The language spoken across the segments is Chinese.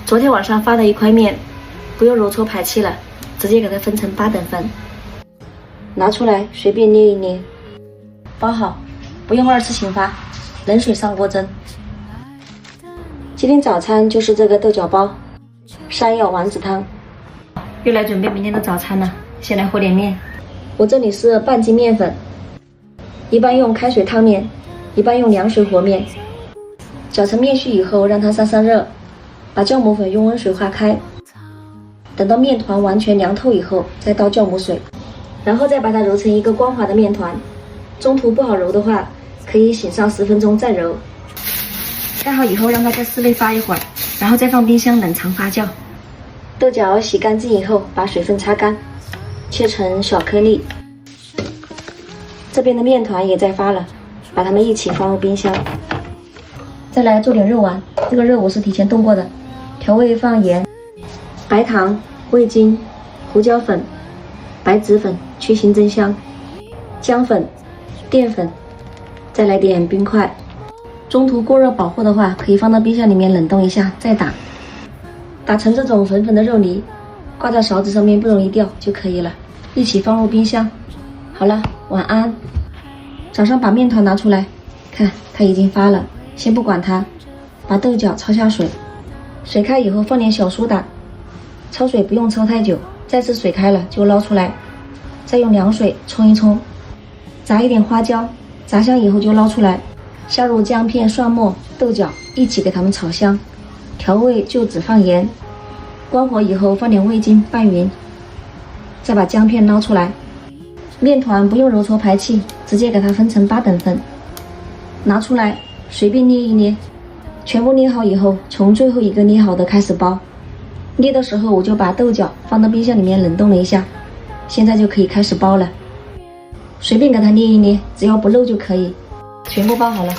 昨天晚上发的一块面，不用揉搓排气了，直接给它分成8等份，拿出来随便捏一捏，包好，不用2次醒发，冷水上锅蒸。今天早餐就是这个豆角包、山药丸子汤。又来准备明天的早餐了，先来和点面。我这里是半斤面粉，一半用开水烫面，一半用凉水和面。搅成面絮以后，让它散热，把酵母粉用温水化开。等到面团完全凉透以后，再倒酵母水，然后再把它揉成一个光滑的面团。中途不好揉的话，可以醒上10分钟再揉。盖好以后，让它在室内发一会儿，然后再放冰箱冷藏发酵。豆角洗干净以后，把水分擦干，切成小颗粒。这边的面团也在发了，把它们一起放入冰箱。再来做点肉丸，这个肉我是提前冻过的。调味放盐、白糖、味精、胡椒粉、白芷粉去腥增香、姜粉、淀粉，再来点冰块。中途过热保护的话，可以放到冰箱里面冷冻一下再打。打成这种粉粉的肉泥，挂在勺子上面不容易掉就可以了。一起放入冰箱。好了，晚安。早上把面团拿出来，看它已经发了。先不管它，把豆角焯下水，水开以后放点小苏打，焯水不用焯太久，再次水开了就捞出来，再用凉水冲一冲，炸一点花椒，炸香以后就捞出来，下入姜片、蒜末、豆角一起给它们炒香，调味就只放盐，关火以后放点味精拌匀，再把姜片捞出来。面团不用揉搓排气，直接给它分成8等份，拿出来随便捏一捏，全部捏好以后，从最后一个捏好的开始包。捏的时候我就把豆角放到冰箱里面冷冻了一下，现在就可以开始包了。随便给它捏一捏，只要不漏就可以。全部包好了，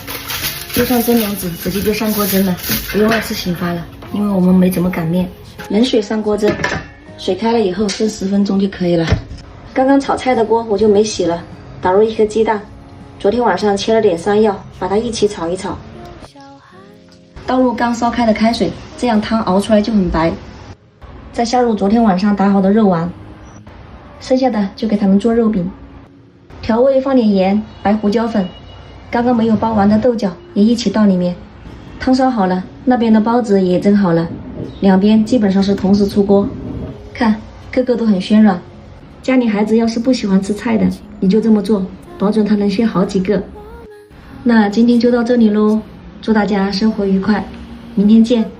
丢上蒸凉纸，直接就上锅蒸了，不用2次醒发了，因为我们没怎么擀面。冷水上锅蒸，水开了以后蒸10分钟就可以了。刚刚炒菜的锅我就没洗了，打入1颗鸡蛋。昨天晚上切了点山药，把它一起炒一炒，倒入刚烧开的开水，这样汤熬出来就很白。再下入昨天晚上打好的肉丸，剩下的就给它们做肉饼。调味放点盐、白胡椒粉，刚刚没有包完的豆角也一起倒里面。汤烧好了，那边的包子也蒸好了，两边基本上是同时出锅。看，个个都很暄软。家里孩子要是不喜欢吃菜的，你就这么做，保准他能选好几个。那今天就到这里咯，祝大家生活愉快，明天见。